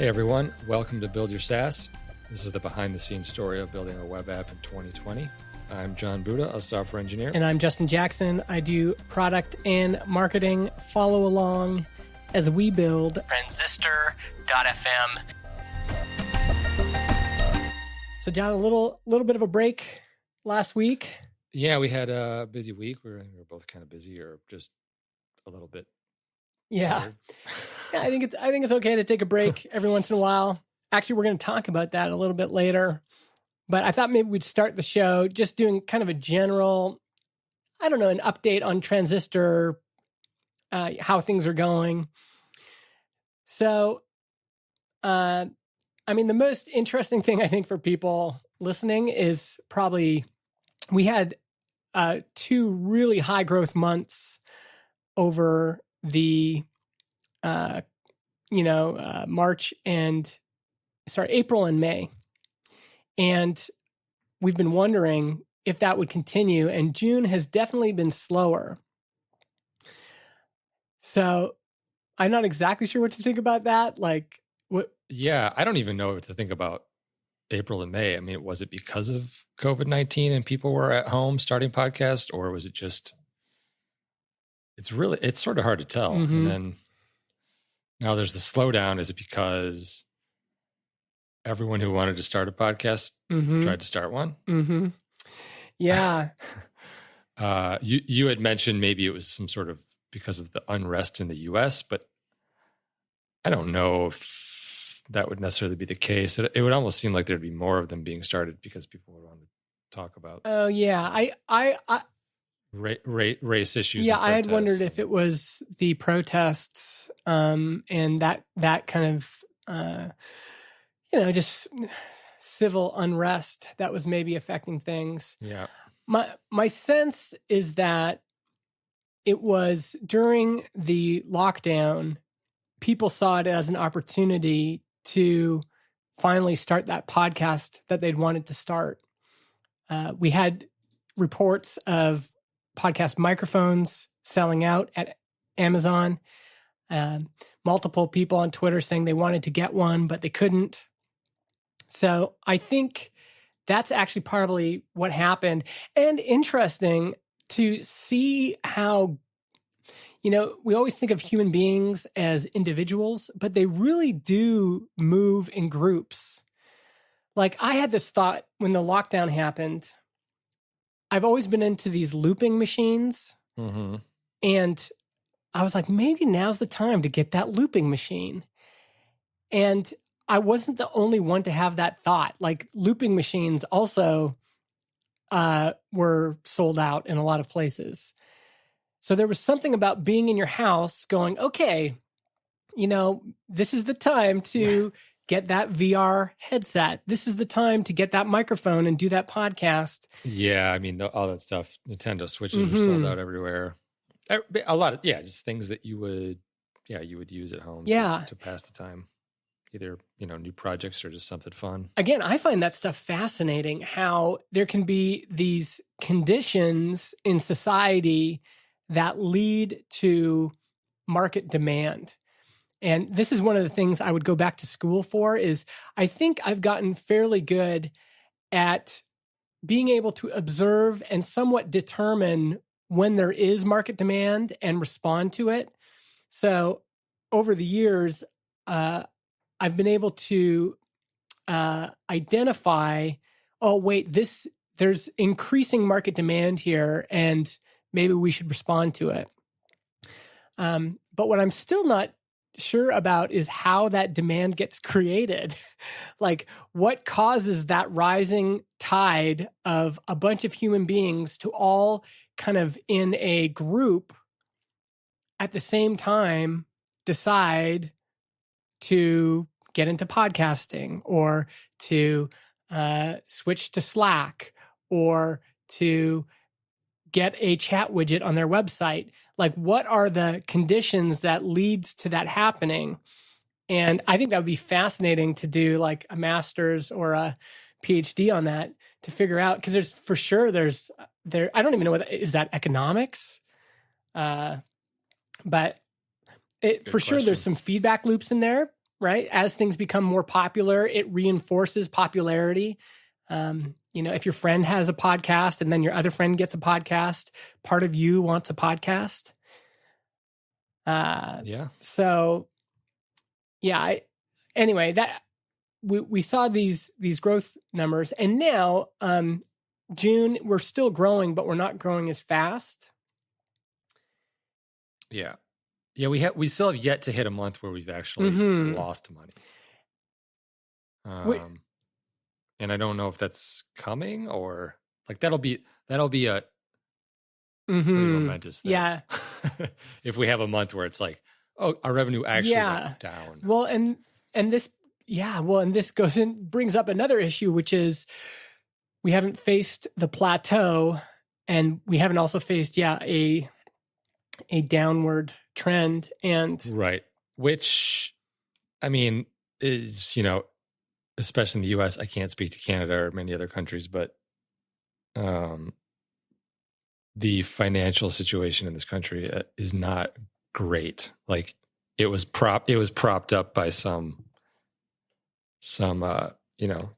Hey everyone, welcome to Build Your SaaS. This is the behind-the-scenes story of building a web app in 2020. I'm John Buda, a software engineer. And I'm Justin Jackson. I do product and marketing. Follow along as we build Transistor.fm. So John, a little bit of a break last week. Yeah, we had a busy week. We were both kind of busy, or just a little bit. Yeah. tired. Yeah, I think it's okay to take a break every once in a while. Actually, we're going to talk about that a little bit later. But I thought maybe we'd start the show just doing kind of a general, an update on Transistor, how things are going. So, the most interesting thing I think for people listening is probably we had 2 really high growth months over the April and May. And we've been wondering if that would continue, and June has definitely been slower. So I'm not exactly sure what to think about that. Like, what? Yeah, I don't even know what to think about April and May. I mean, was it because of COVID-19 and people were at home starting podcasts, or was it just, it's sort of hard to tell. Mm-hmm. And then now there's the slowdown. Is it because everyone who wanted to start a podcast tried to start one? Mm-hmm. Yeah. You had mentioned maybe it was some sort of because of the unrest in the US, but I don't know if that would necessarily be the case. It would almost seem like there'd be more of them being started because people would want to talk about. Oh yeah. Race issues. Yeah, I had wondered if it was the protests and that kind of just civil unrest that was maybe affecting things. Yeah. My sense is that it was during the lockdown, people saw it as an opportunity to finally start that podcast that they'd wanted to start. We had reports of podcast microphones selling out at Amazon. Multiple people on Twitter saying they wanted to get one, but they couldn't. So I think that's actually probably what happened. And interesting to see how, we always think of human beings as individuals, but they really do move in groups. Like, I had this thought when the lockdown happened. I've always been into these looping machines. Mm-hmm. And I was like, maybe now's the time to get that looping machine. And I wasn't the only one to have that thought. Like, looping machines also were sold out in a lot of places. So there was something about being in your house going, okay, this is the time to get that VR headset. This is the time to get that microphone and do that podcast. Yeah, I mean, all that stuff. Nintendo Switches are sold out everywhere. A lot of, just things that you would use at home to pass the time. Either, new projects or just something fun. Again, I find that stuff fascinating, how there can be these conditions in society that lead to market demand. And this is one of the things I would go back to school for, is I think I've gotten fairly good at being able to observe and somewhat determine when there is market demand and respond to it. So over the years, I've been able to identify, there's increasing market demand here, and maybe we should respond to it. But what I'm still not sure about is how that demand gets created. Like, what causes that rising tide of a bunch of human beings to all kind of in a group at the same time decide to get into podcasting, or to switch to Slack, or to get a chat widget on their website? Like, what are the conditions that leads to that happening? And I think that would be fascinating to do like a master's or a PhD on that, to figure out, because I don't even know is that economics? But for sure, there's some feedback loops in there. right? As things become more popular, it reinforces popularity. If your friend has a podcast and then your other friend gets a podcast, part of you wants a podcast. Yeah. So yeah, anyway, that we saw these growth numbers, and now June, we're still growing, but we're not growing as fast. Yeah. Yeah, we still have yet to hit a month where we've actually lost money. And I don't know if that's coming or like that'll be a pretty momentous thing. Yeah. If we have a month where it's like, oh, our revenue actually went down. Well, and this brings up another issue, which is we haven't faced the plateau, and we haven't also faced a downward trend. And right, which I mean is, especially in the US, I can't speak to Canada or many other countries, but the financial situation in this country is not great. Like it was propped up by some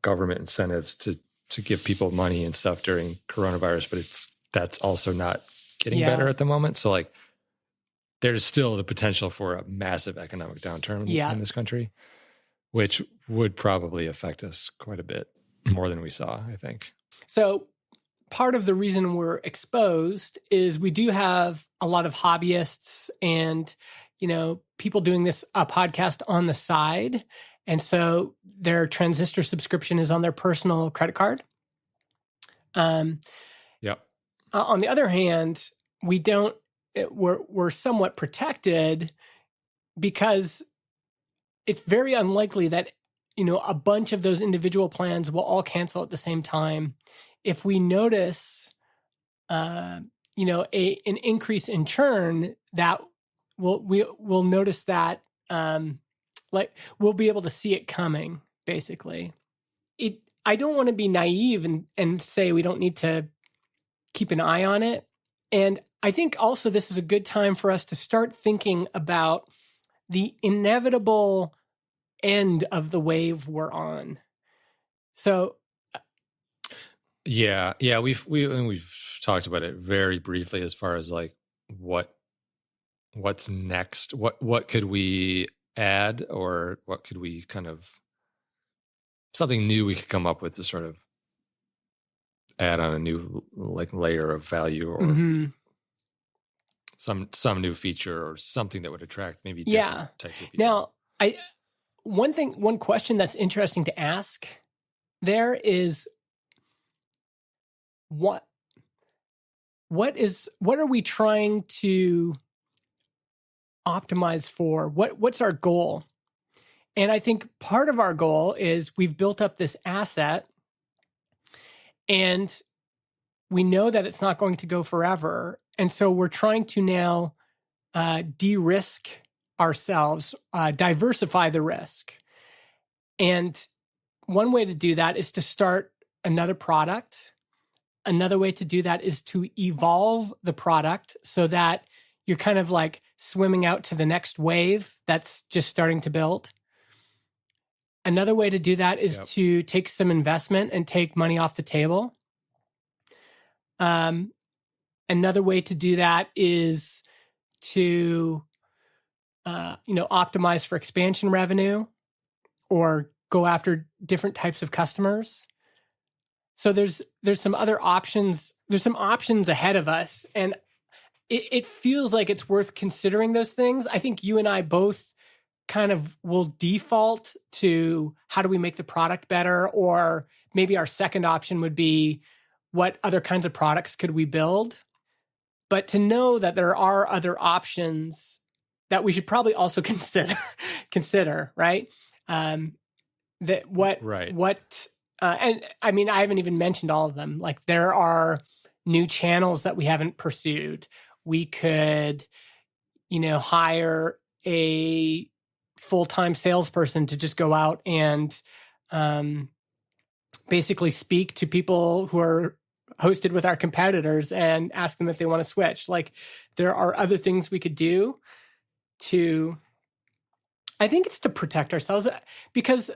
government incentives to give people money and stuff during coronavirus, but that's also not getting better at the moment. So like there's still the potential for a massive economic downturn in this country, which would probably affect us quite a bit more than we saw, I think. So part of the reason we're exposed is we do have a lot of hobbyists and, people doing this podcast on the side. And so their Transistor subscription is on their personal credit card. Yep. On the other hand, we're somewhat protected because it's very unlikely that, a bunch of those individual plans will all cancel at the same time. If we notice, an increase in churn, that we'll notice that, we'll be able to see it coming. Basically, I don't want to be naive and say we don't need to keep an eye on it. And I think also this is a good time for us to start thinking about the inevitable end of the wave we're on. So. Yeah, we've talked about it very briefly as far as like what's next, what could we add, or what could we kind of something new we could come up with to sort of add on a new like layer of value or some new feature or something that would attract maybe different types of people. Now, one question that's interesting to ask there is what are we trying to optimize for? What's our goal? And I think part of our goal is we've built up this asset and we know that it's not going to go forever. And so we're trying to now de-risk ourselves, diversify the risk. And one way to do that is to start another product. Another way to do that is to evolve the product so that you're kind of like swimming out to the next wave that's just starting to build. Another way to do that is to take some investment and take money off the table. Another way to do that is to, optimize for expansion revenue or go after different types of customers. So there's some other options. There's some options ahead of us, and it feels like it's worth considering those things. I think you and I both kind of will default to how do we make the product better, or maybe our second option would be what other kinds of products could we build. But to know that there are other options that we should probably also consider, right? And I mean, I haven't even mentioned all of them. Like there are new channels that we haven't pursued. We could, hire a full-time salesperson to just go out and basically speak to people who are hosted with our competitors and ask them if they want to switch. Like there are other things we could do to I think it's to protect ourselves because,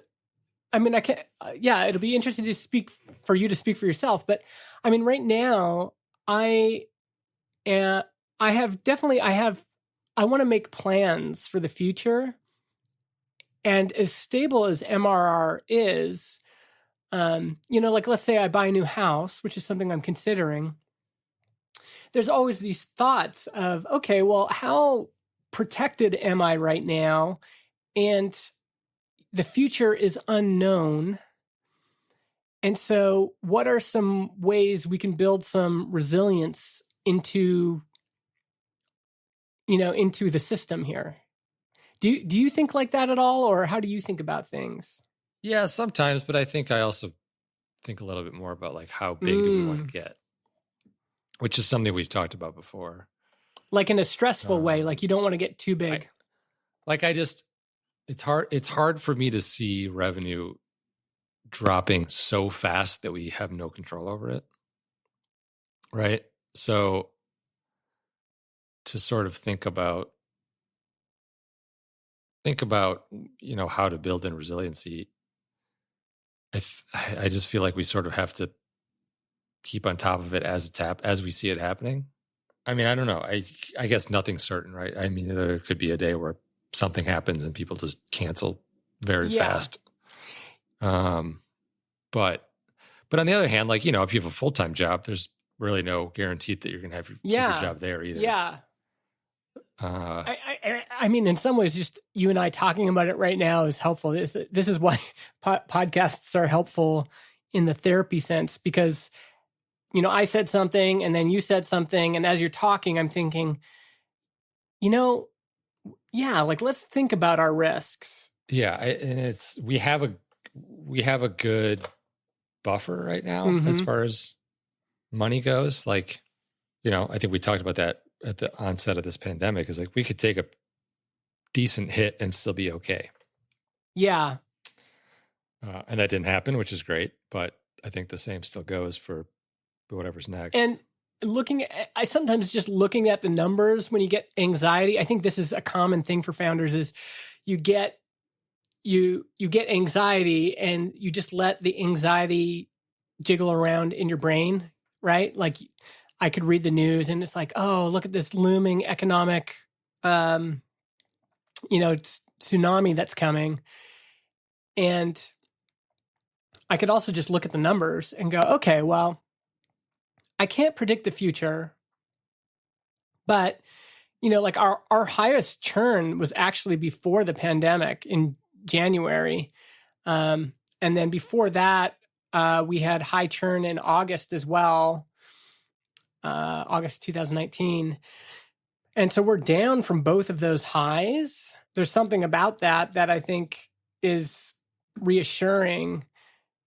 I mean, I can't, yeah, it'll be interesting to speak for you to speak for yourself. But I mean, right now, I am, I want to make plans for the future. And as stable as MRR is, like let's say I buy a new house, which is something I'm considering. There's always these thoughts of, okay, well, how protected am I right now? And the future is unknown. And so what are some ways we can build some resilience into the system here? Do you think like that at all, or how do you think about things? Yeah, sometimes, but I think I also think a little bit more about like how big do we want to get, which is something we've talked about before. Like in a stressful way, like you don't want to get too big. It's hard for me to see revenue dropping so fast that we have no control over it. Right? So to sort of think about, how to build in resiliency, I just feel like we sort of have to keep on top of it as we see it happening. I mean, I don't know. I guess nothing's certain, right? I mean, there could be a day where something happens and people just cancel very fast. But on the other hand, like, if you have a full-time job, there's really no guarantee that you're going to have keep your job there either. Yeah. I mean, in some ways, just you and I talking about it right now is helpful. This is why podcasts are helpful in the therapy sense, because, I said something and then you said something. And as you're talking, I'm thinking, like, let's think about our risks. Yeah. And we have a good buffer right now as far as money goes. Like, I think we talked about that at the onset of this pandemic, is like we could take a decent hit and still be okay. Yeah. And that didn't happen, which is great. But I think the same still goes for whatever's next. And I sometimes just looking at the numbers when you get anxiety, I think this is a common thing for founders, is you get anxiety and you just let the anxiety jiggle around in your brain, right? Like I could read the news and it's like, oh, look at this looming economic, tsunami that's coming. And I could also just look at the numbers and go, okay, well, I can't predict the future, but, like our highest churn was actually before the pandemic in January. And then before that, we had high churn in August as well. August 2019. And so we're down from both of those highs. There's something about that I think is reassuring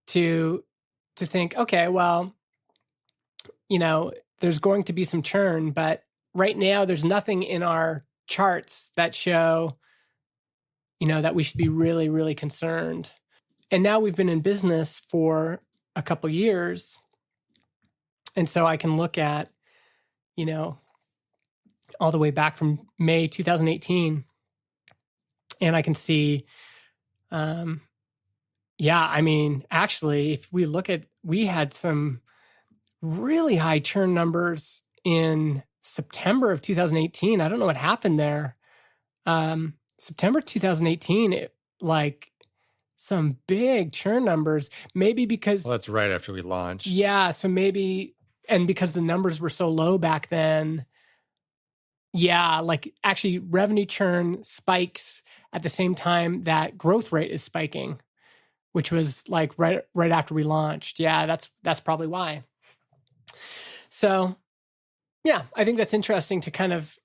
to think, okay, well, there's going to be some churn, but right now there's nothing in our charts that show, that we should be really, really concerned. And now we've been in business for a couple years. And so I can look at, all the way back from May 2018, and I can see, I mean, actually, if we look at, we had some really high churn numbers in September of 2018. I don't know what happened there. September 2018, some big churn numbers, maybe because... Well, that's right after we launched. Yeah, so maybe, and because the numbers were so low back then, actually revenue churn spikes at the same time that growth rate is spiking, which was right after we launched. Yeah, that's probably why. So, yeah, I think that's interesting to kind of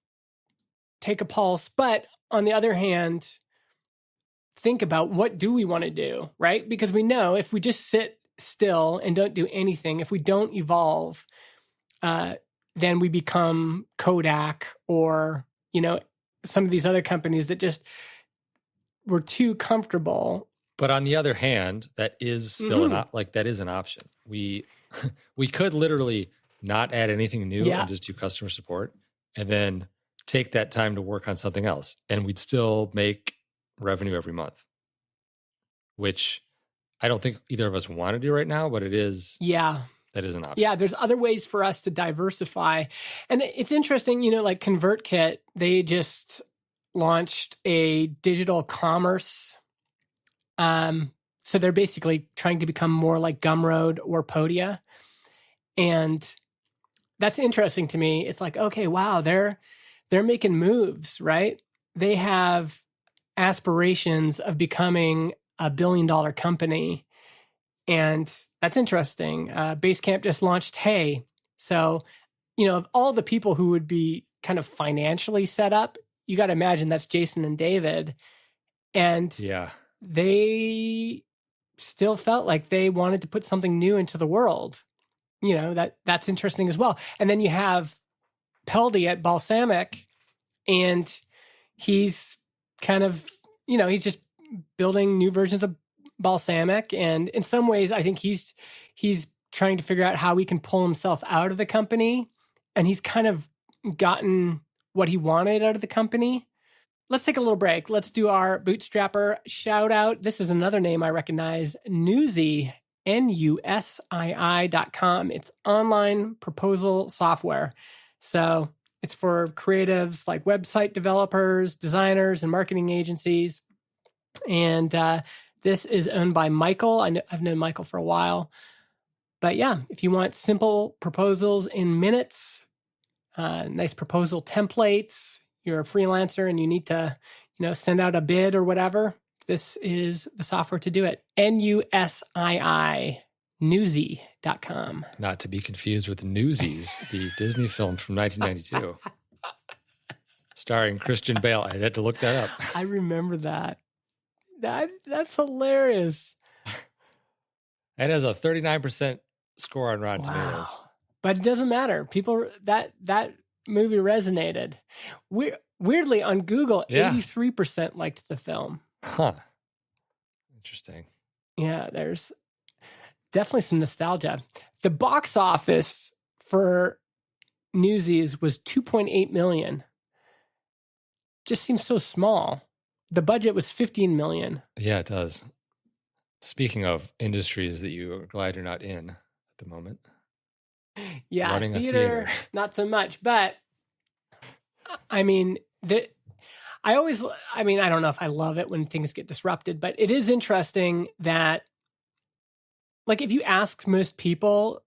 take a pulse. But on the other hand, think about, what do we want to do, right? Because we know if we just sit still and don't do anything, if we don't evolve, then we become Kodak or, some of these other companies that just were too comfortable. But on the other hand, that is still that is an option. We could literally not add anything new and just do customer support, and then take that time to work on something else, and we'd still make revenue every month, which I don't think either of us want to do right now, but it is. Yeah. That is an option. Yeah, there's other ways for us to diversify. And it's interesting, like ConvertKit, they just launched a digital commerce. So they're basically trying to become more like Gumroad or Podia. And that's interesting to me. It's like, okay, wow, they're making moves, right? They have aspirations of becoming a billion-dollar company. And that's interesting. Basecamp just launched Hey. So, of all the people who would be kind of financially set up, you got to imagine that's Jason and David. And they still felt like they wanted to put something new into the world. That's interesting as well. And then you have Peldy at Balsamic, and he's kind of, he's just building new versions of Balsamic. And in some ways, I think he's trying to figure out how he can pull himself out of the company. And he's kind of gotten what he wanted out of the company. Let's take a little break. Let's do our bootstrapper shout out. This is another name I recognize, Newsii, NUSII.com. It's online proposal software. So it's for creatives like website developers, designers, and marketing agencies. And this is owned by Michael. I've known Michael for a while. But yeah, if you want simple proposals in minutes, nice proposal templates, you're a freelancer and you need to, send out a bid or whatever, this is the software to do it. NUSII, Newsii.com. Not to be confused with Newsies, the Disney film from 1992. Starring Christian Bale. I had to look that up. I remember that. That's hilarious. It has a 39% score on Rotten Tomatoes. But it doesn't matter. People, that movie resonated. Weirdly, on Google, 83% liked the film. Huh. Interesting. Yeah, there's definitely some nostalgia. The box office for Newsies was $2.8 million. Just seems so small. The budget was $15 million. Yeah, it does. Speaking of industries that you are glad you're not in at the moment. Yeah, theater, not so much. But, I mean, I don't know if I love it when things get disrupted, but it is interesting that, like, if you ask most people,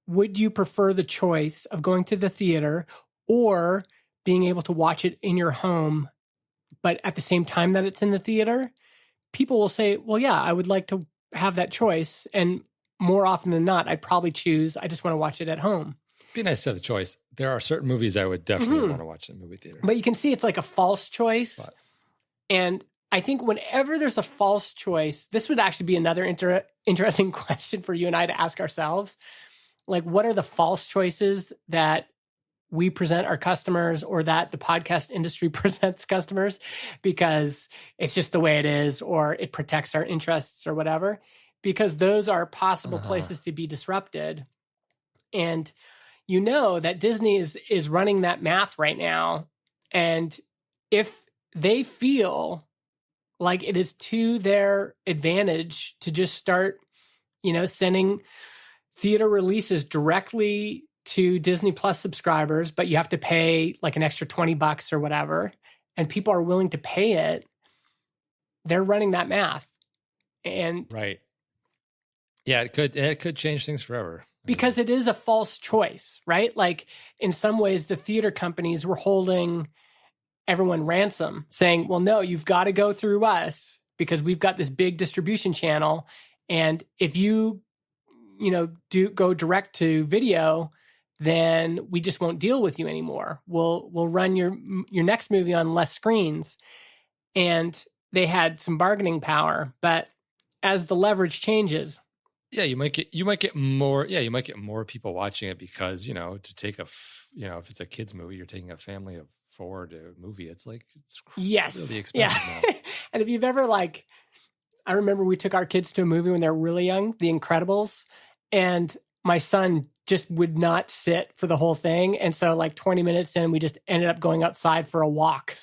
would you prefer the choice of going to the theater or being able to watch it in your home, but at the same time that it's in the theater? People will say, well, yeah, I would like to have that choice. And more often than not, I'd probably choose, I just want to watch it at home. It'd be nice to have the choice. There are certain movies I would definitely want to watch in the movie theater. But you can see it's like a false choice. But. And I think whenever there's a false choice, this would actually be another interesting question for you and I to ask ourselves. Like, what are the false choices that we present our customers or that the podcast industry presents customers because it's just the way it is or it protects our interests or whatever? Because those are possible places to be disrupted. And you know that Disney is running that math right now. And if they feel like it is to their advantage to just start, sending theater releases directly to Disney Plus subscribers, but you have to pay like an extra $20 or whatever, and people are willing to pay it, they're running that math. And right. Yeah, it could change things forever. Because it is a false choice, right? Like in some ways, the theater companies were holding everyone ransom, saying, well, no, you've got to go through us because we've got this big distribution channel. And if you, do go direct to video, then we just won't deal with you anymore. We'll run your next movie on less screens. And they had some bargaining power, but as the leverage changes, you might get more people watching it because, to take if it's a kids movie, you're taking a family of 4 to a movie. It's really expensive now. And if you've ever I remember we took our kids to a movie when they were really young, The Incredibles, and my son just would not sit for the whole thing. And so 20 minutes in, we just ended up going outside for a walk.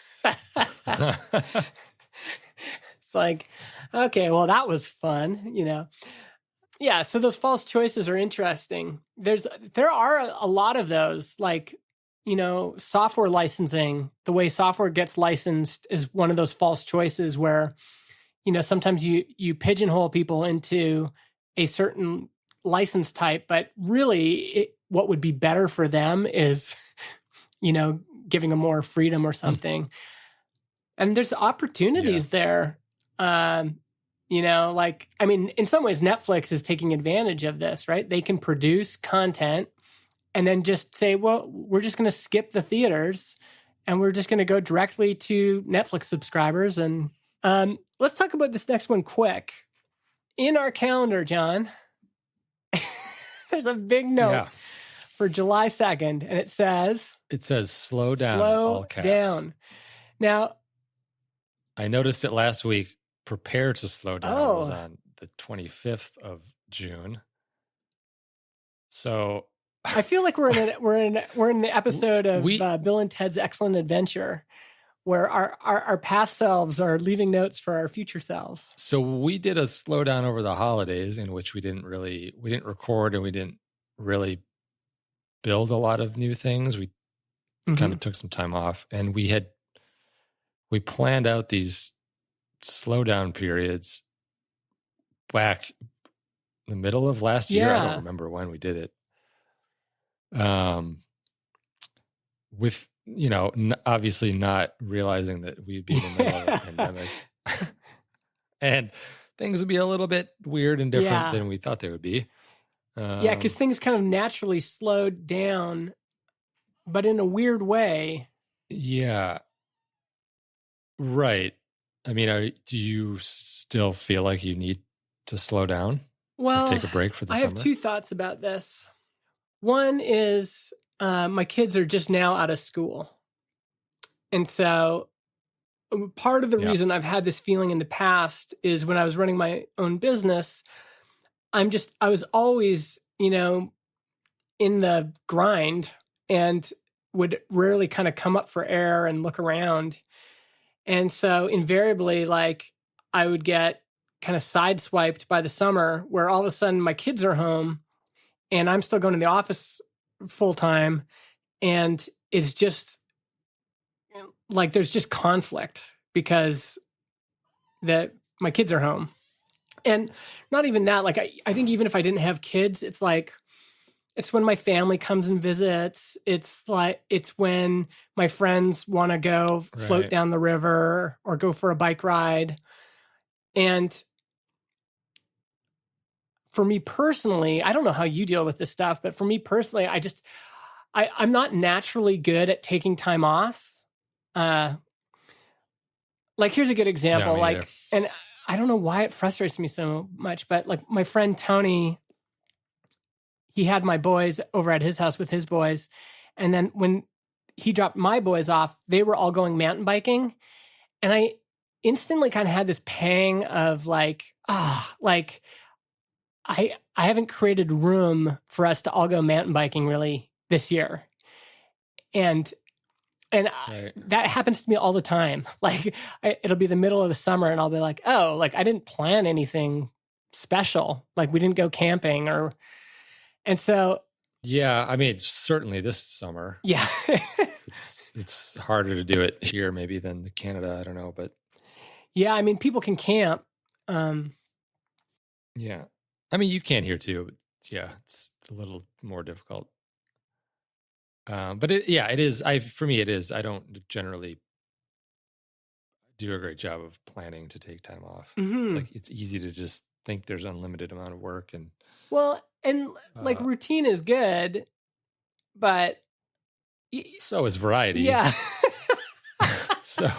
It's like, okay, well, that was fun, Yeah, so those false choices are interesting. There are a lot of those, like, software licensing. The way software gets licensed is one of those false choices where, sometimes you pigeonhole people into a certain license type, but really what would be better for them is, giving them more freedom or something. And there's opportunities there. Like, I mean, in some ways, Netflix is taking advantage of this, right? They can produce content and then just say, well, we're just going to skip the theaters and we're just going to go directly to Netflix subscribers. And let's talk about this next one quick. In our calendar, John, there's a big note for July 2nd, and it says slow down. Slow all caps. down. Now, I noticed it last week. Prepare to slow down was on the 25th of June. So I feel like we're in the episode of Bill and Ted's Excellent Adventure, where our past selves are leaving notes for our future selves. So we did a slowdown over the holidays in which we didn't record and we didn't really build a lot of new things. We kind of took some time off, and we planned out these slowdown periods back in the middle of last year. I don't remember when we did it. With, obviously not realizing that we'd be in the middle of a pandemic and things would be a little bit weird and different than we thought they would be. Because things kind of naturally slowed down, but in a weird way. Yeah. Right. I mean, do you still feel like you need to slow down? Well, take a break for the summer? I have two thoughts about this. One is my kids are just now out of school. And so part of the reason I've had this feeling in the past is when I was running my own business, I was always, in the grind and would rarely kind of come up for air and look around. And so invariably, like, I would get kind of sideswiped by the summer where all of a sudden my kids are home and I'm still going to the office full time. And it's just like, there's just conflict because my kids are home. And not even that, like, I think even if I didn't have kids, it's like, it's when my family comes and visits. It's when my friends want to go float down the river or go for a bike ride. And for me personally, I don't know how you deal with this stuff, but for me personally, I'm not naturally good at taking time off. Like, here's a good example. And I don't know why it frustrates me so much, but like my friend Tony, he had my boys over at his house with his boys. And then when he dropped my boys off, they were all going mountain biking. And I instantly kind of had this pang of like, I haven't created room for us to all go mountain biking really this year. And that happens to me all the time. Like, it'll be the middle of the summer and I'll be like, oh, like I didn't plan anything special. Like we didn't go camping and so. Yeah. I mean, certainly this summer. Yeah. it's harder to do it here maybe than Canada. I don't know, but. Yeah. I mean, people can camp. Yeah. I mean, you can here too. But yeah. It's a little more difficult. But it is. For me, it is. I don't generally do a great job of planning to take time off. Mm-hmm. It's like, it's easy to just think there's unlimited amount of work and. Well, and like routine is good, but. So is variety. Yeah. So.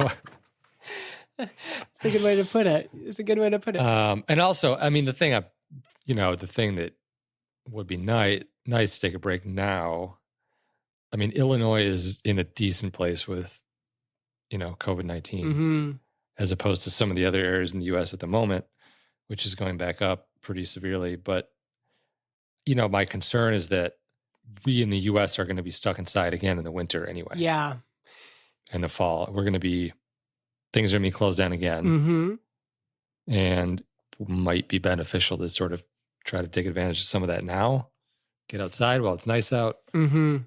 It's a good way to put it. And also, I mean, the thing that would be nice to take a break now. I mean, Illinois is in a decent place with, COVID-19, as opposed to some of the other areas in the U.S. at the moment, which is going back up pretty severely. But, my concern is that we in the U.S. are going to be stuck inside again in the winter anyway. Yeah. And the fall, things are going to be closed down again. Mm-hmm. and might be beneficial to sort of try to take advantage of some of that now. Get outside while it's nice out. Mm-hmm.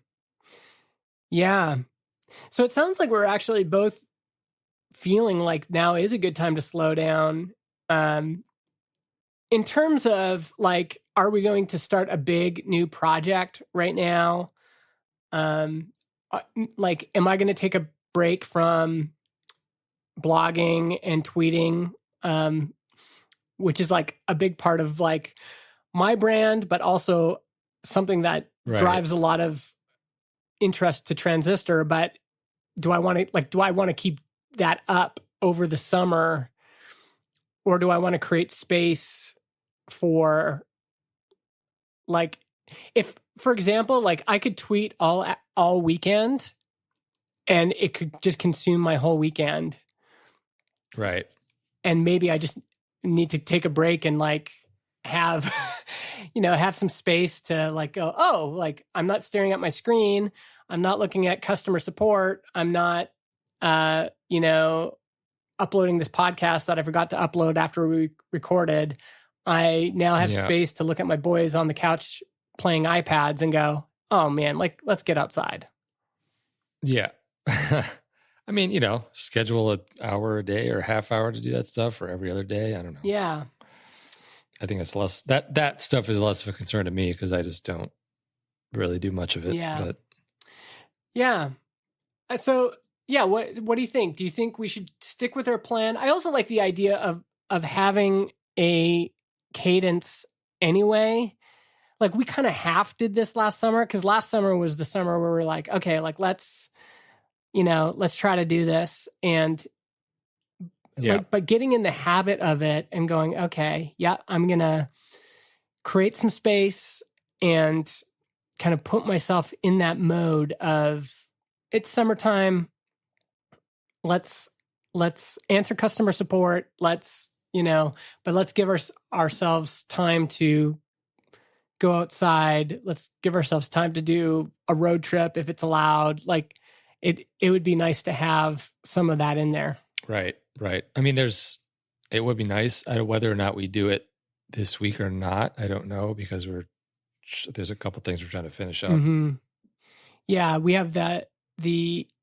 Yeah. So it sounds like we're actually both feeling like now is a good time to slow down. In terms of like, are we going to start a big new project right now? Like, am I going to take a break from blogging and tweeting, which is like a big part of like my brand, but also something that drives a lot of interest to Transistor. But do I want to keep that up over the summer, or do I want to create space for, like, if, for example, like I could tweet all weekend and it could just consume my whole weekend. Right. And maybe I just need to take a break and like have, have some space to like go, oh, like I'm not staring at my screen. I'm not looking at customer support. I'm not, uploading this podcast that I forgot to upload after we recorded. I now have space to look at my boys on the couch playing iPads and go, oh man, like let's get outside. Yeah. I mean, schedule an hour a day or a half hour to do that stuff, or every other day. I don't know. Yeah. I think it's less, that stuff is less of a concern to me because I just don't really do much of it. Yeah. But yeah. So yeah, what do you think? Do you think we should stick with our plan? I also like the idea of having a cadence anyway. Like we kind of half did this last summer, because last summer was the summer where we're like, okay, like let's try to do this. And but getting in the habit of it and going, okay, yeah, I'm going to create some space and kind of put myself in that mode of it's summertime. Let's answer customer support. Let's give ourselves time to go outside. Let's give ourselves time to do a road trip if it's allowed. Like it would be nice to have some of that in there. Right. I mean, it would be nice. Whether or not we do it this week or not, I don't know, because there's a couple things we're trying to finish up. Mm-hmm. Yeah, we have the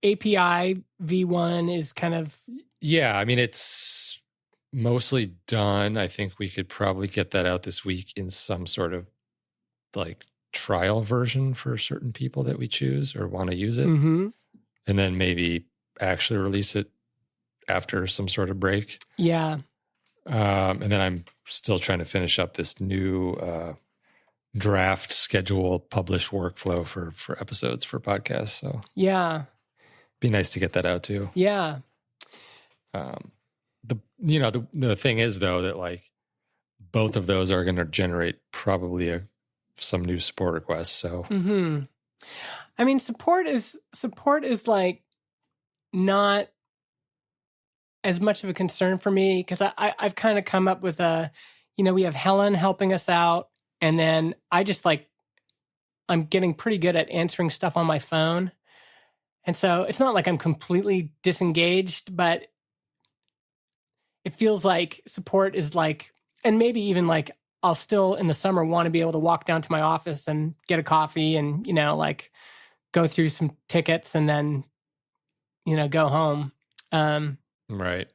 API V1 is kind of... Yeah, I mean, it's mostly done. I think we could probably get that out this week in some sort of like trial version for certain people that we choose or want to use it. Mm-hmm. And then maybe actually release it after some sort of break. Yeah. And then I'm still trying to finish up this new draft schedule publish workflow for episodes for podcasts. So yeah, be nice to get that out too. Yeah. The thing is though that like both of those are going to generate probably some new support requests. So I mean, support is like not as much of a concern for me, because I've kind of come up with we have Helen helping us out, and then I just like, I'm getting pretty good at answering stuff on my phone. And so it's not like I'm completely disengaged, but it feels like support is like, and maybe even like I'll still in the summer want to be able to walk down to my office and get a coffee and, like go through some tickets and then, go home. Right.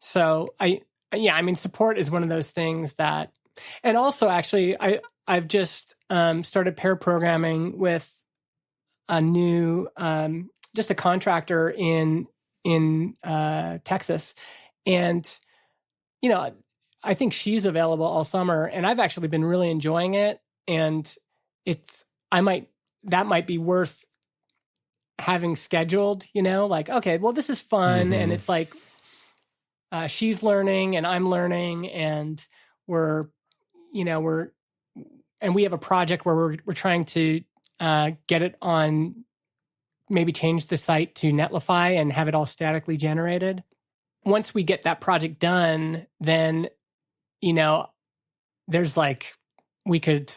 So I mean, support is one of those things that, and also actually I've just started pair programming with a new, just a contractor in Texas. And, I think she's available all summer, and I've actually been really enjoying it. And that might be worth having scheduled, like, okay, well, this is fun. And it's like, she's learning and I'm learning, and we have a project where we're trying to get it on, maybe change the site to Netlify and have it all statically generated. Once we get that project done, then, there's like, we could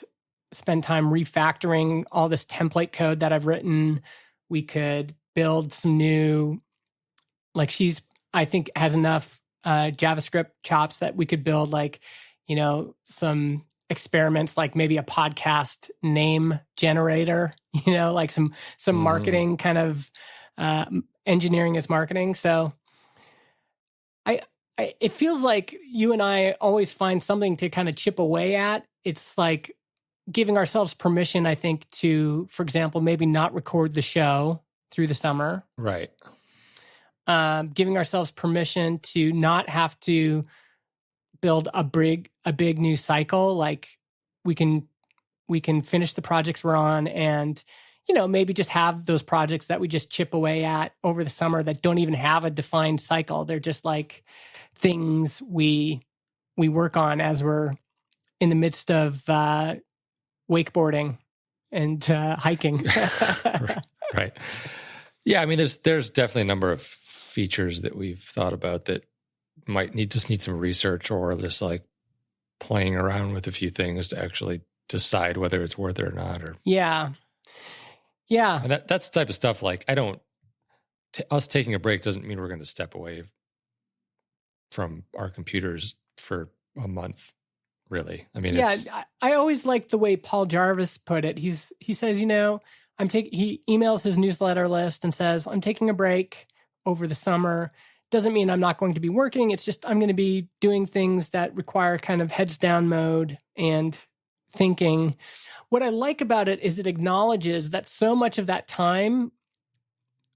spend time refactoring all this template code that I've written. We could build some new, like I think has enough JavaScript chops that we could build, like, some experiments, like maybe a podcast name generator, like some marketing kind of engineering as marketing. So it feels like you and I always find something to kind of chip away at. It's like giving ourselves permission, I think, to, for example, maybe not record the show through the summer. Right. Giving ourselves permission to not have to build a big new cycle. Like we can finish the projects we're on, and maybe just have those projects that we just chip away at over the summer that don't even have a defined cycle. They're just like things we work on as we're in the midst of wakeboarding and hiking. Right. Yeah, I mean, there's definitely a number of features that we've thought about that might need some research, or just like playing around with a few things to actually decide whether it's worth it or not. Or yeah. And that's the type of stuff. Like, us taking a break doesn't mean we're going to step away from our computers for a month. Really, I mean, I always like the way Paul Jarvis put it. He says, he emails his newsletter list and says, I'm taking a break over the summer. Doesn't mean I'm not going to be working. It's just I'm going to be doing things that require kind of heads down mode and thinking. What I like about it is it acknowledges that so much of that time,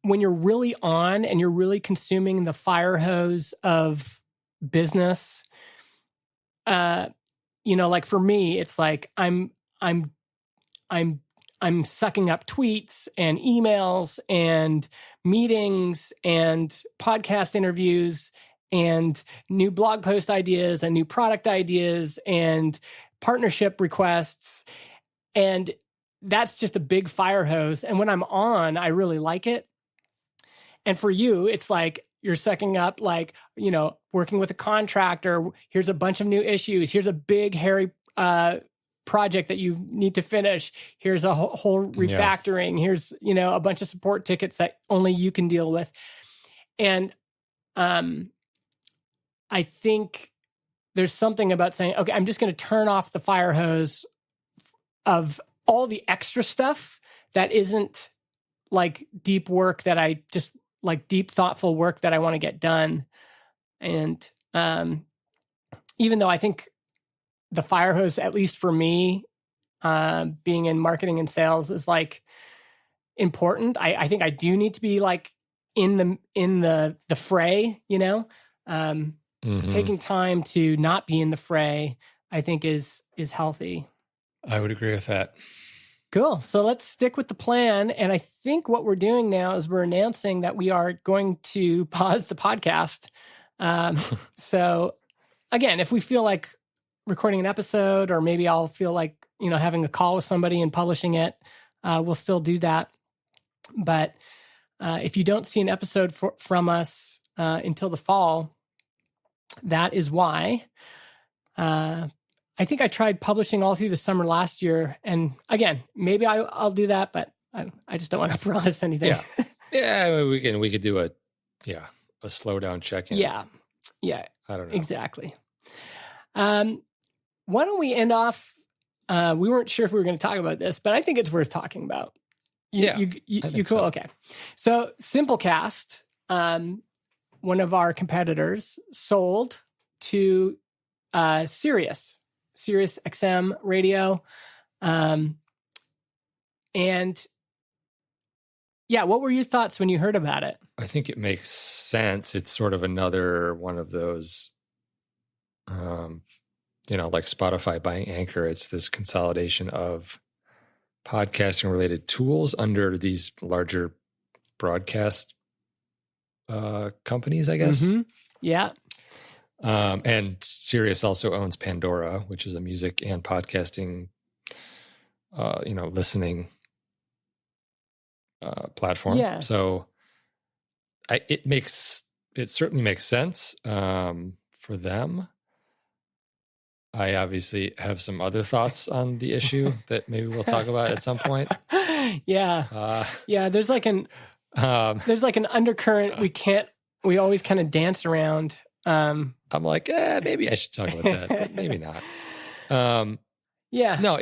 when you're really on and you're really consuming the fire hose of business, like for me, it's like I'm sucking up tweets and emails and meetings and podcast interviews and new blog post ideas and new product ideas and partnership requests. And that's just a big fire hose. And when I'm on, I really like it. And for you, it's like you're sucking up, like, working with a contractor. Here's a bunch of new issues. Here's a big, hairy project that you need to finish. Here's a whole refactoring. Yeah. Here's, a bunch of support tickets that only you can deal with. And I think there's something about saying, okay, I'm just going to turn off the fire hose of all the extra stuff that isn't like deep work that I just like deep, thoughtful work that I want to get done. And even though I think the fire hose, at least for me, being in marketing and sales, is like important. I think I do need to be like in the fray, taking time to not be in the fray, I think is healthy. I would agree with that. Cool. So let's stick with the plan. And I think what we're doing now is we're announcing that we are going to pause the podcast. So again, if we feel like recording an episode, or maybe I'll feel like, having a call with somebody and publishing it, we'll still do that. But if you don't see an episode from us until the fall, that is why. I think I tried publishing all through the summer last year. And again, maybe I'll do that, but I just don't want to promise anything. Yeah. We could do a slow down check-in. Yeah. I don't know. Exactly. Why don't we end off? We weren't sure if we were going to talk about this, but I think it's worth talking about. You cool? So. Okay. So Simplecast, one of our competitors, sold to Sirius XM radio. And what were your thoughts when you heard about it? I think it makes sense. It's sort of another one of those, like Spotify buying Anchor. It's this consolidation of podcasting related tools under these larger broadcast companies, I guess. Mm-hmm. Yeah. And Sirius also owns Pandora, which is a music and podcasting, listening platform. Yeah. So it certainly makes sense for them. I obviously have some other thoughts on the issue that maybe we'll talk about at some point. Yeah. There's like an undercurrent we always kind of dance around. Um, I'm like, maybe I should talk about that, but maybe not. yeah. No,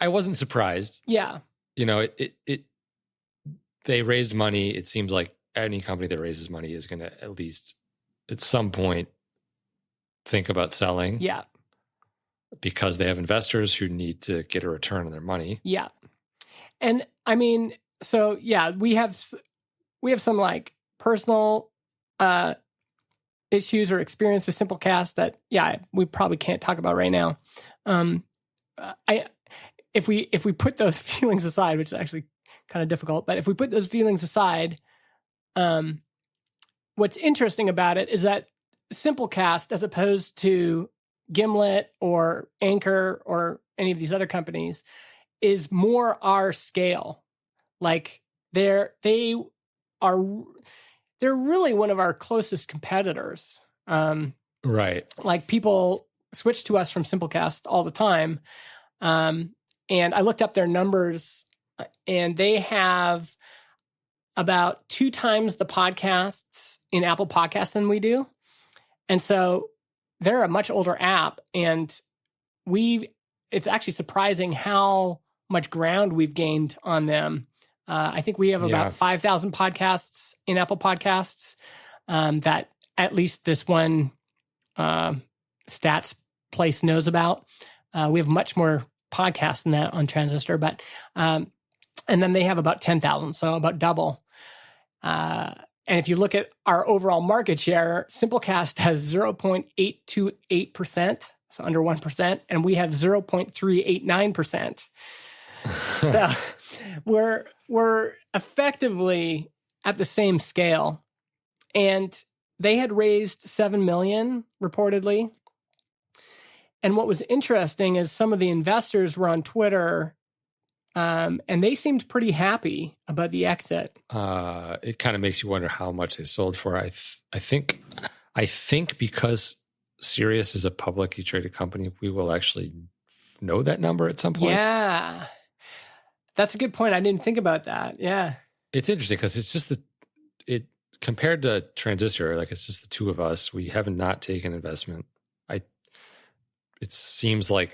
I wasn't surprised. Yeah. They raised money. It seems like any company that raises money is going to at least at some point think about selling. Yeah. Because they have investors who need to get a return on their money. Yeah. And I mean, so yeah, we have some like personal issues or experience with Simplecast that we probably can't talk about right now. If we put those feelings aside, which is actually kind of difficult, but if we put those feelings aside, what's interesting about it is that Simplecast, as opposed to Gimlet or Anchor or any of these other companies, is more our scale. Like they're really one of our closest competitors. Right. Like people switch to us from Simplecast all the time. And I looked up their numbers, and they have about 2 times the podcasts in Apple Podcasts than we do. And so they're a much older app, and it's actually surprising how much ground we've gained on them. I think we have about 5,000 podcasts in Apple Podcasts, that at least this one stats place knows about. We have much more podcasts than that on Transistor, but and then they have about 10,000, so about double. And if you look at our overall market share, Simplecast has 0.828%, so under 1%, and we have 0.389%. So we're effectively at the same scale. And they had raised $7 million reportedly. And what was interesting is some of the investors were on Twitter, and they seemed pretty happy about the exit. It kind of makes you wonder how much they sold for. I think because Sirius is a publicly traded company, we will actually know that number at some point. Yeah, that's a good point. I didn't think about that. Yeah, it's interesting because it's just compared to Transistor, like it's just the two of us. We have not taken investment. It seems like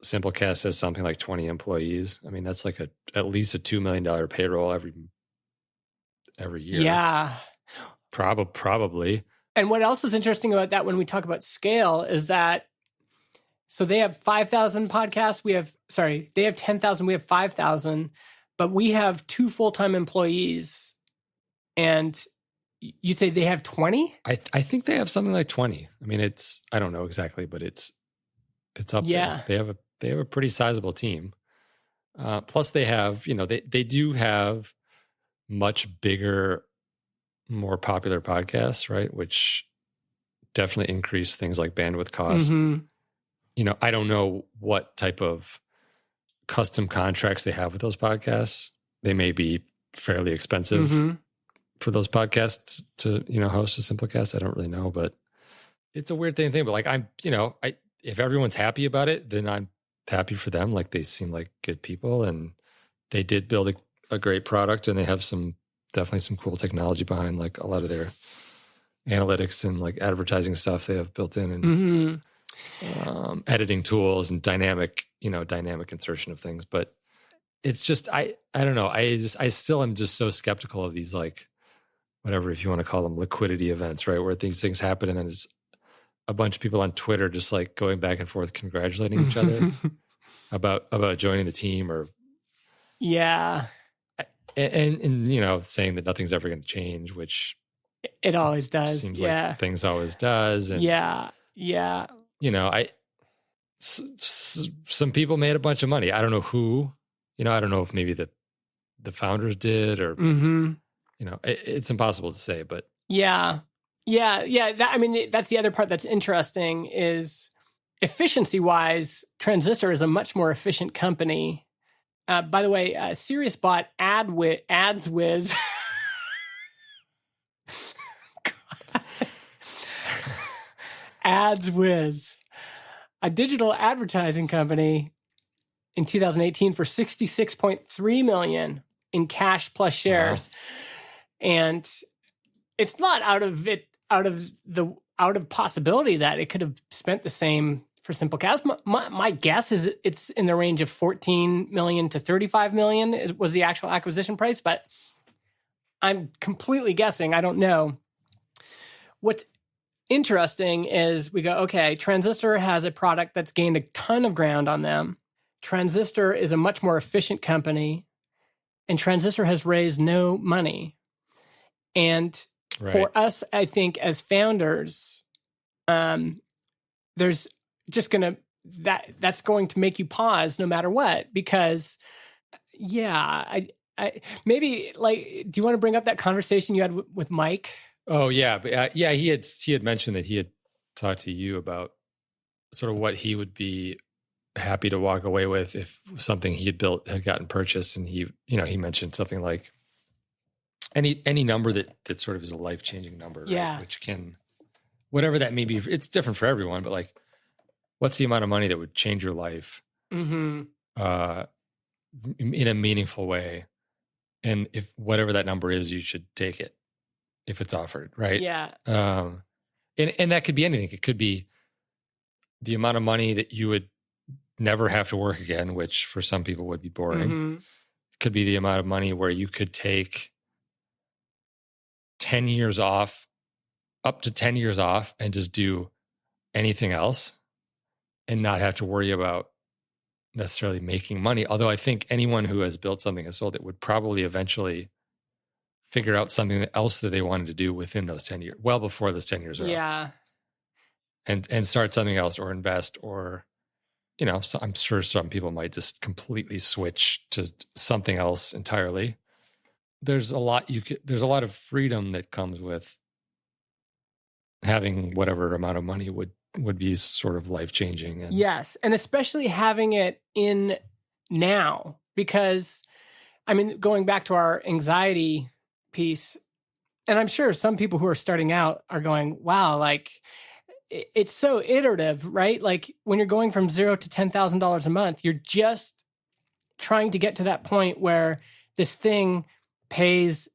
Simplecast has something like 20 employees. I mean, that's like at least a $2 million payroll every year. Yeah. Probably. And what else is interesting about that when we talk about scale is that, so they have 5,000 podcasts. They have 10,000. We have 5,000, but we have 2 full-time employees. And you'd say they have 20? I think they have something like 20. I mean, I don't know exactly, but it's up there. They have a pretty sizable team. Plus they have, they do have much bigger, more popular podcasts, right? Which definitely increase things like bandwidth cost. Mm-hmm. I don't know what type of custom contracts they have with those podcasts. They may be fairly expensive for those podcasts to, host a Simplecast. I don't really know, but it's a weird thing to think about. Like if everyone's happy about it, then I'm happy for them. Like they seem like good people, and they did build a great product, and they have definitely some cool technology behind like a lot of their analytics and like advertising stuff they have built in, and editing tools and dynamic insertion of things. But it's just, I don't know. I still am just so skeptical of these, like, whatever, if you want to call them liquidity events, right? Where these things happen and then it's a bunch of people on Twitter just like going back and forth, congratulating each other about joining the team, or and saying that nothing's ever going to change, which it always does. Seems like things always does. And some people made a bunch of money. I don't know who. I don't know if maybe the founders did, or it's impossible to say. But that's the other part that's interesting is efficiency-wise, Transistor is a much more efficient company. By the way, Sirius bought AdsWiz. AdsWiz, a digital advertising company, in 2018 for $66.3 million in cash plus shares. Wow. And it's not out of it. out of possibility that it could have spent the same for Simplecast. My guess is it's in the range of 14 million to 35 million was the actual acquisition price, but I'm completely guessing. I don't know. What's interesting is we go, okay, Transistor has a product that's gained a ton of ground on them. Transistor is a much more efficient company, and Transistor has raised no money. And for us, I think as founders, there's just that's going to make you pause no matter what, because I maybe like, do you want to bring up that conversation you had with Mike? Oh yeah. But he had mentioned that he had talked to you about sort of what he would be happy to walk away with if something he had built had gotten purchased. And he mentioned something like any number that sort of is a life-changing number, yeah, right? Which can, whatever that may be, it's different for everyone, but like, what's the amount of money that would change your life in a meaningful way? And if whatever that number is, you should take it if it's offered, right? Yeah. And that could be anything. It could be the amount of money that you would never have to work again, which for some people would be boring. It could be the amount of money where you could take 10 years off, up to 10 years off, and just do anything else and not have to worry about necessarily making money. Although I think anyone who has built something and sold it would probably eventually figure out something else that they wanted to do within those 10 years, well before those 10 years are up. And start something else or invest, or, so I'm sure some people might just completely switch to something else entirely. There's a lot of freedom that comes with having whatever amount of money would be sort of life-changing. Yes. And especially having it in now, because I mean, going back to our anxiety piece, and I'm sure some people who are starting out are going, wow, like it's so iterative, right? Like when you're going from $0 to $10,000 a month, you're just trying to get to that point where this thing pays,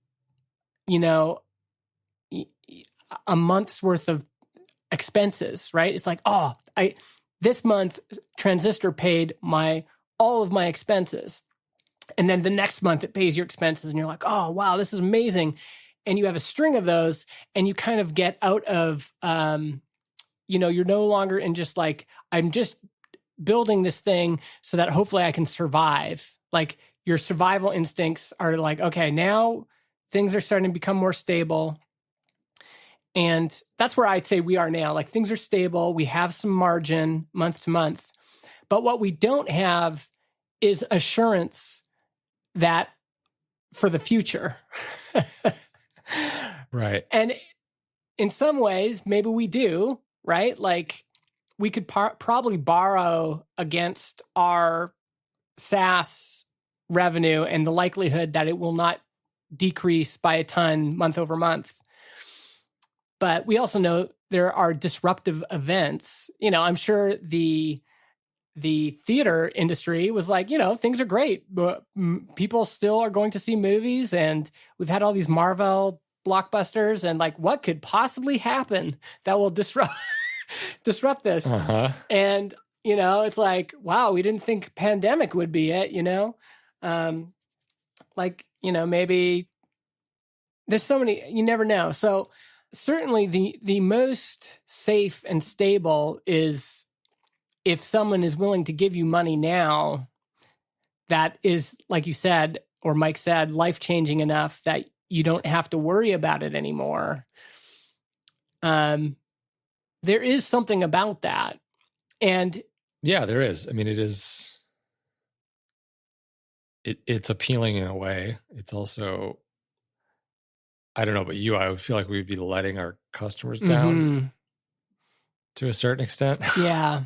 a month's worth of expenses, right? It's like, this month Transistor paid all of my expenses. And then the next month it pays your expenses, and you're like, oh, wow, this is amazing. And you have a string of those, and you kind of get out of, you're no longer in just like, I'm just building this thing so that hopefully I can survive. Like your survival instincts are like, okay, now things are starting to become more stable. And that's where I'd say we are now. Like things are stable. We have some margin month to month. But what we don't have is assurance that for the future. Right. And in some ways, maybe we do, right? Like we could probably borrow against our SaaS revenue and the likelihood that it will not decrease by a ton month over month. But we also know there are disruptive events. I'm sure the theater industry was like, things are great, but people still are going to see movies, and we've had all these Marvel blockbusters, and like, what could possibly happen that will disrupt this? And it's like, wow, we didn't think pandemic would be it. Maybe there's so many, you never know. So certainly the most safe and stable is if someone is willing to give you money now that is, like you said, or Mike said, life-changing enough that you don't have to worry about it anymore. There is something about that. And yeah, there is. I mean, it's appealing in a way. It's also, I don't know about you, I would feel like we'd be letting our customers down to a certain extent. Yeah.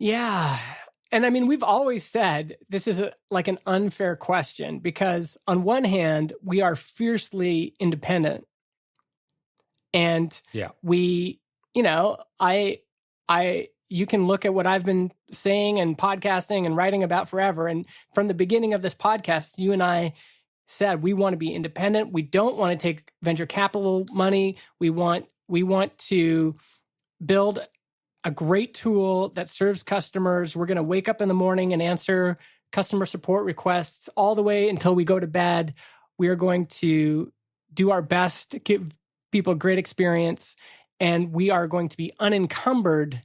Yeah. And I mean, we've always said this is like an unfair question, because on one hand, we are fiercely independent. And we, you can look at what I've been saying and podcasting and writing about forever. And from the beginning of this podcast, you and I said, we want to be independent. We don't want to take venture capital money. We want to build a great tool that serves customers. We're going to wake up in the morning and answer customer support requests all the way until we go to bed. We are going to do our best to give people a great experience, and we are going to be unencumbered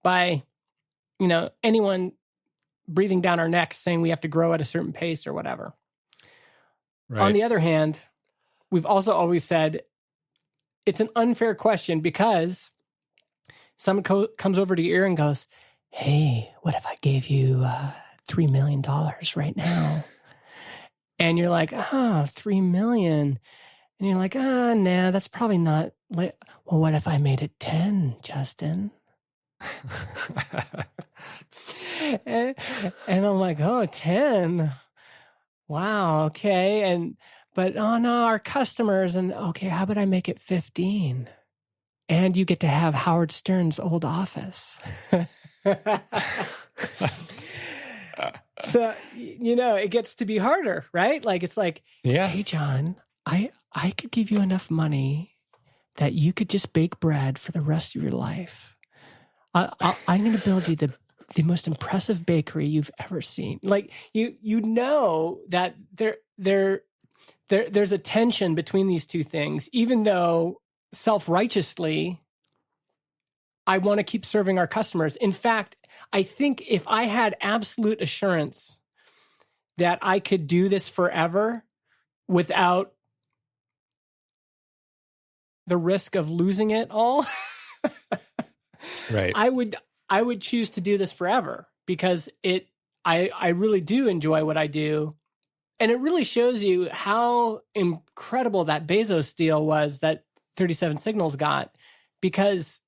by, anyone breathing down our necks saying we have to grow at a certain pace or whatever. Right. On the other hand, we've also always said it's an unfair question because someone comes over to your ear and goes, hey, what if I gave you $3 million right now? And you're like, $3 million. And you're like, nah, that's probably not. Well, what if I made it 10, Justin? and I'm like, 10. Wow, okay. But oh no, our customers, and okay, how about I make it 15? And you get to have Howard Stern's old office. So, it gets to be harder, right? Like, it's like, hey, John, I could give you enough money that you could just bake bread for the rest of your life. I'm going to build you the most impressive bakery you've ever seen. Like, that there's a tension between these two things, even though self-righteously, I want to keep serving our customers. In fact, I think if I had absolute assurance that I could do this forever without the risk of losing it all, right, I would choose to do this forever because I really do enjoy what I do. And it really shows you how incredible that Bezos deal was that 37 Signals got. Because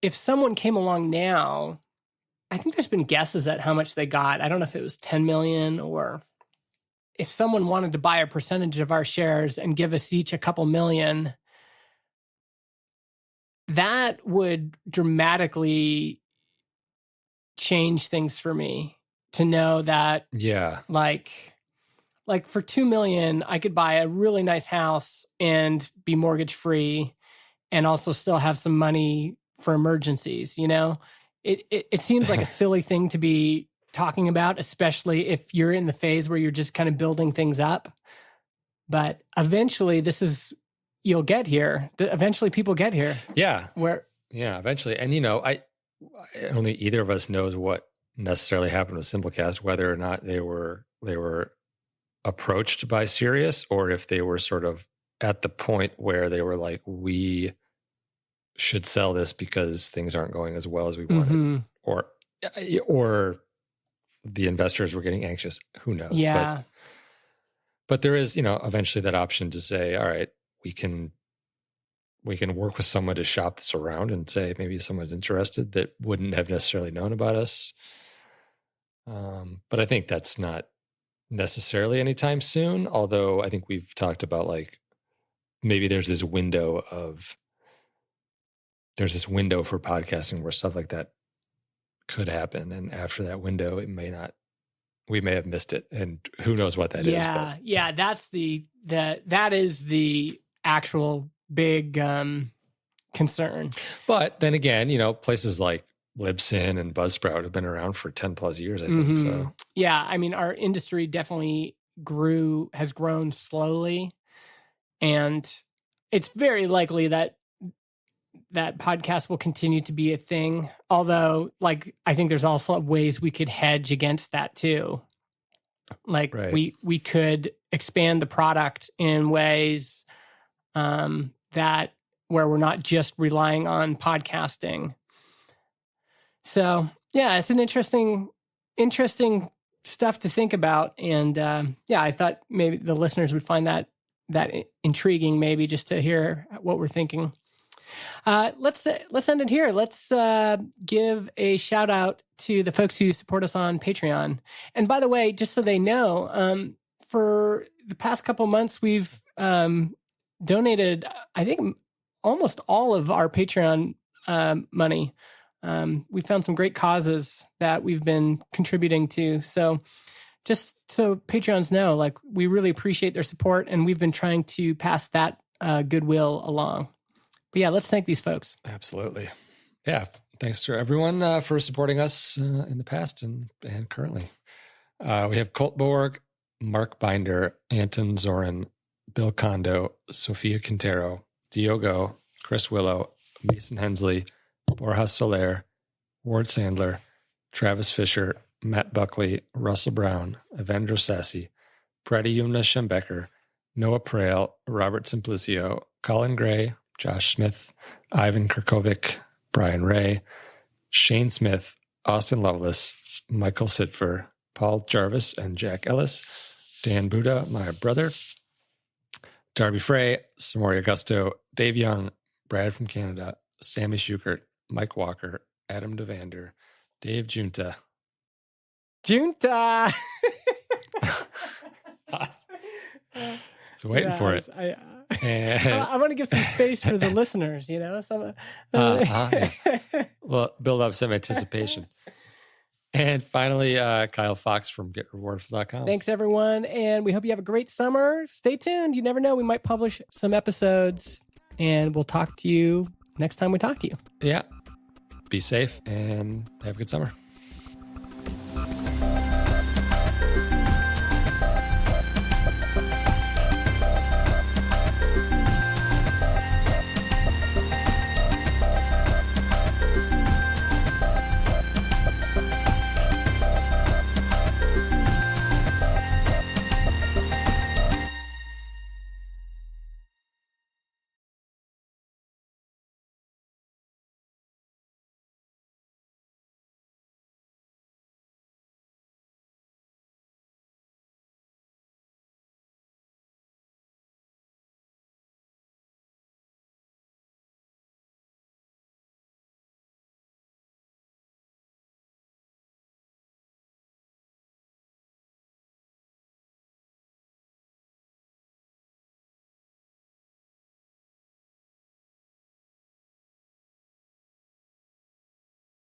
if someone came along now, I think there's been guesses at how much they got. I don't know if it was 10 million, or if someone wanted to buy a percentage of our shares and give us each a couple million, that would dramatically change things for me to know that, like for 2 million, I could buy a really nice house and be mortgage free and also still have some money for emergencies. It seems like a silly thing to be talking about, especially if you're in the phase where you're just kind of building things up. But eventually you'll get here. Eventually people get here. Yeah. Eventually. And, I don't think either of us knows what necessarily happened with Simplecast, whether or not they were approached by Sirius, or if they were sort of at the point where they were like, we should sell this because things aren't going as well as we wanted, or the investors were getting anxious. Who knows? Yeah. But there is, eventually that option to say, all right, we can work with someone to shop this around and say maybe someone's interested that wouldn't have necessarily known about us. But I think that's not necessarily anytime soon. Although I think we've talked about like maybe there's this window for podcasting where stuff like that could happen, and after that window, we may have missed it, and who knows what that is. Yeah, that is the actual big concern. But then again, places like Libsyn and Buzzsprout have been around for 10 plus years, I think. So yeah, I mean, our industry definitely has grown slowly, and it's very likely that podcast will continue to be a thing. Although, like, I think there's also ways we could hedge against that too. Like, we could expand the product in ways that where we're not just relying on podcasting. So yeah, it's an interesting stuff to think about. And I thought maybe the listeners would find that intriguing, maybe just to hear what we're thinking. Let's end it here. Let's give a shout out to the folks who support us on Patreon. And by the way, just so they know, for the past couple months, we've donated, I think, almost all of our Patreon money. We found some great causes that we've been contributing to. So just so Patreons know, like, we really appreciate their support, and we've been trying to pass that goodwill along. But yeah, let's thank these folks. Absolutely. Yeah. Thanks to everyone for supporting us in the past and currently. We have Colt Borg, Mark Binder, Anton Zorin, Bill Kondo, Sophia Quintero, Diogo, Chris Willow, Mason Hensley, Borja Soler, Ward Sandler, Travis Fisher, Matt Buckley, Russell Brown, Evandro Sassi, Pradyumna Schembecker, Noah Prale, Robert Simplicio, Colin Gray, Josh Smith, Ivan Kirkovic, Brian Ray, Shane Smith, Austin Lovelace, Michael Sitfer, Paul Jarvis and Jack Ellis, Dan Buda, my brother, Darby Frey, Samori Augusto, Dave Young, Brad from Canada, Sammy Schukert, Mike Walker, Adam Devander, Dave Junta. Junta! So waiting for it. I want to give some space for the listeners, you know? Yeah. Well, build up some anticipation. And finally, Kyle Fox from GetRewardful.com. Thanks, everyone. And we hope you have a great summer. Stay tuned. You never know. We might publish some episodes, and we'll talk to you next time we talk to you. Yeah. Be safe and have a good summer.